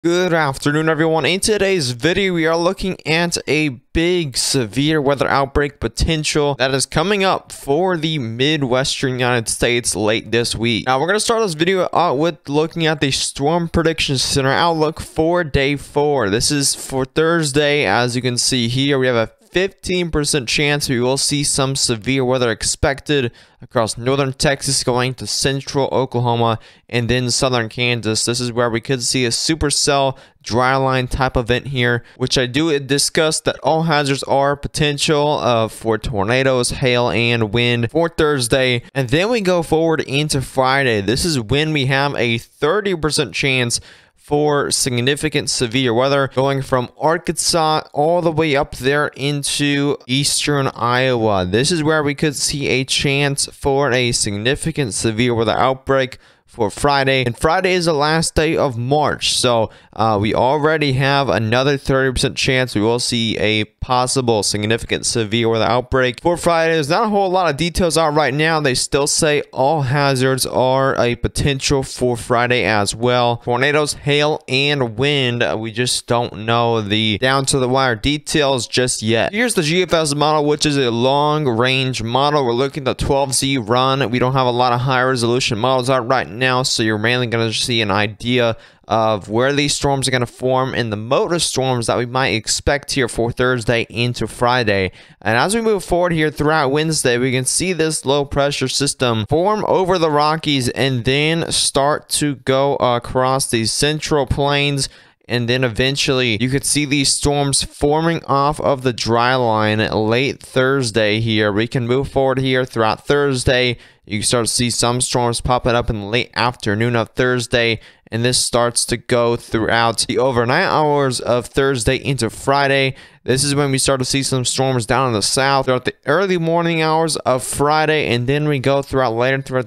Good afternoon, everyone. In today's video, we are looking at a big severe weather outbreak potential that is coming up for the Midwestern United States late this week. Now, we're going to start this video out with looking at the Storm Prediction Center outlook for day 4. This is for Thursday. As you can see here, we have a 15% chance we will see some severe weather expected across northern Texas going to central Oklahoma and then southern Kansas. This is where we could see a supercell dry line type event here, which I do discuss that all hazards are potential for tornadoes, hail, and wind for Thursday. And then we go forward into Friday. This is when we have a 30% chance for significant severe weather going from Arkansas all the way up there into eastern Iowa. This is where we could see a chance for a significant severe weather outbreak for Friday, and Friday is the last day of March, so we already have another 30% chance we will see a possible significant severe weather outbreak for Friday. There's not a whole lot of details out right now. They still say all hazards are a potential for Friday as well. Tornadoes, hail, and wind. We just don't know the down to the wire details just yet. Here's the GFS model, which is a long range model. We're looking at the 12Z run. We don't have a lot of high resolution models out right now, so you're mainly going to see an idea of where these storms are going to form and the mode of storms that we might expect here for Thursday into Friday. And as we move forward here throughout Wednesday, we can see this low pressure system form over the Rockies and then start to go across these central plains. And then eventually you could see these storms forming off of the dry line late Thursday here. We can move forward here throughout Thursday. You can start to see some storms popping up in the late afternoon of Thursday. And this starts to go throughout the overnight hours of Thursday into Friday. This is when we start to see some storms down in the south throughout the early morning hours of Friday. And then we go throughout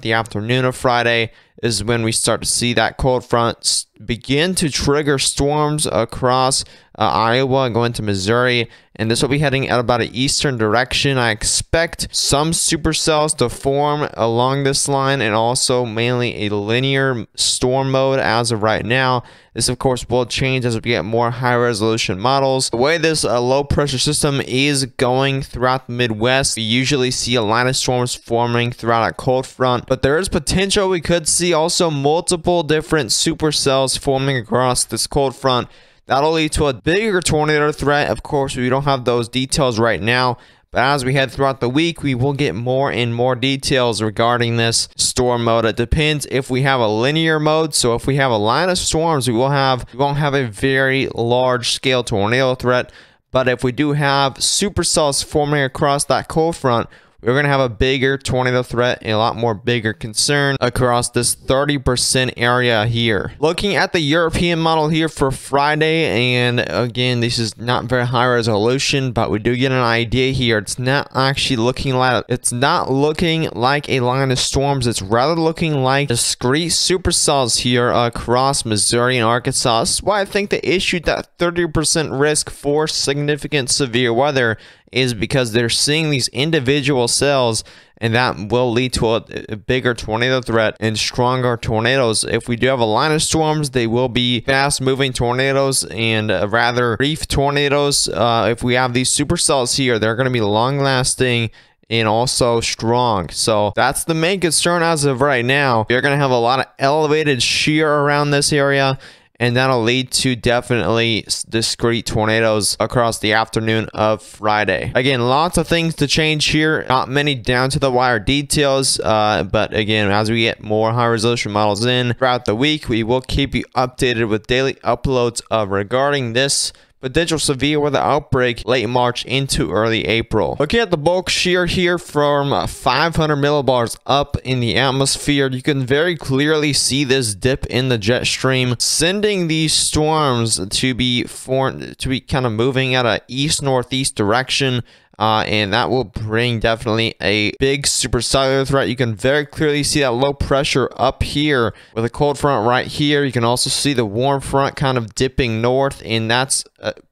the afternoon of Friday is when we start to see that cold front begin to trigger storms across Iowa and going to Missouri. And this will be heading at about an eastern direction. I expect some supercells to form along this line and also mainly a linear storm mode as of right now. This, of course, will change as we get more high-resolution models. The way this low-pressure system is going throughout the Midwest, we usually see a line of storms forming throughout a cold front, but there is potential we could see also multiple different supercells forming across this cold front. That'll lead to a bigger tornado threat. Of course, we don't have those details right now, but as we head throughout the week, we will get more and more details regarding this storm mode. It depends if we have a linear mode. So if we have a line of storms, we won't have a very large scale tornado threat. But if we do have supercells forming across that cold front, we're going to have a bigger tornado threat and a lot more bigger concern across this 30% area here. Looking at the European model here for Friday, and again, this is not very high resolution, but we do get an idea here. It's not actually looking like a line of storms. It's rather looking like discrete supercells here across Missouri and Arkansas. This is why I think they issued that 30% risk for significant severe weather, is because they're seeing these individual cells, and that will lead to a bigger tornado threat and stronger tornadoes. If we do have a line of storms, they will be fast-moving tornadoes and rather brief tornadoes. If we have these supercells here, they're going to be long-lasting and also strong. So that's the main concern as of right now. You're going to have a lot of elevated shear around this area, and that'll lead to definitely discrete tornadoes across the afternoon of Friday. Again, lots of things to change here. Not many down to the wire details. But again, as we get more high resolution models in throughout the week, we will keep you updated with daily uploads regarding this potential severe weather outbreak late March into early April. Looking at the bulk shear here from 500 millibars up in the atmosphere, you can very clearly see this dip in the jet stream, sending these storms to be kind of moving at a east-northeast direction. And that will bring definitely a big supercellular threat. You can very clearly see that low pressure up here with a cold front right here. You can also see the warm front kind of dipping north, and that's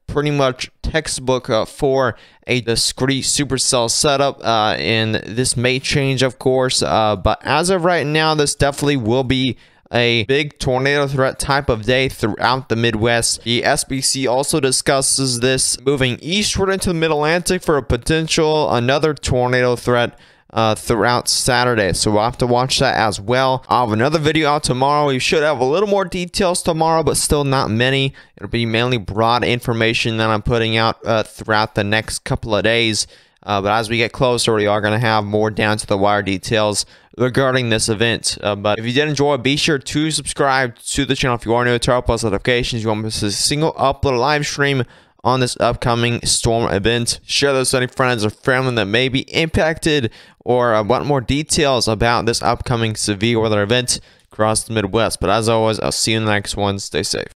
pretty much textbook for a discrete supercell setup. And this may change, of course, but as of right now, this definitely will be a big tornado threat type of day throughout the Midwest. The SBC also discusses this moving eastward into the Mid-Atlantic for a potential another tornado threat throughout Saturday, so we'll have to watch that as well. I'll have another video out tomorrow. We should have a little more details tomorrow, but still not many. It'll be mainly broad information that I'm putting out throughout the next couple of days. But as we get closer, we are going to have more down to the wire details regarding this event. But if you did enjoy, be sure to subscribe to the channel if you are new, turn on plus notifications. You won't miss a single upload live stream on this upcoming storm event. Share this with any friends or family that may be impacted or want more details about this upcoming severe weather event across the Midwest. But as always, I'll see you in the next one. Stay safe.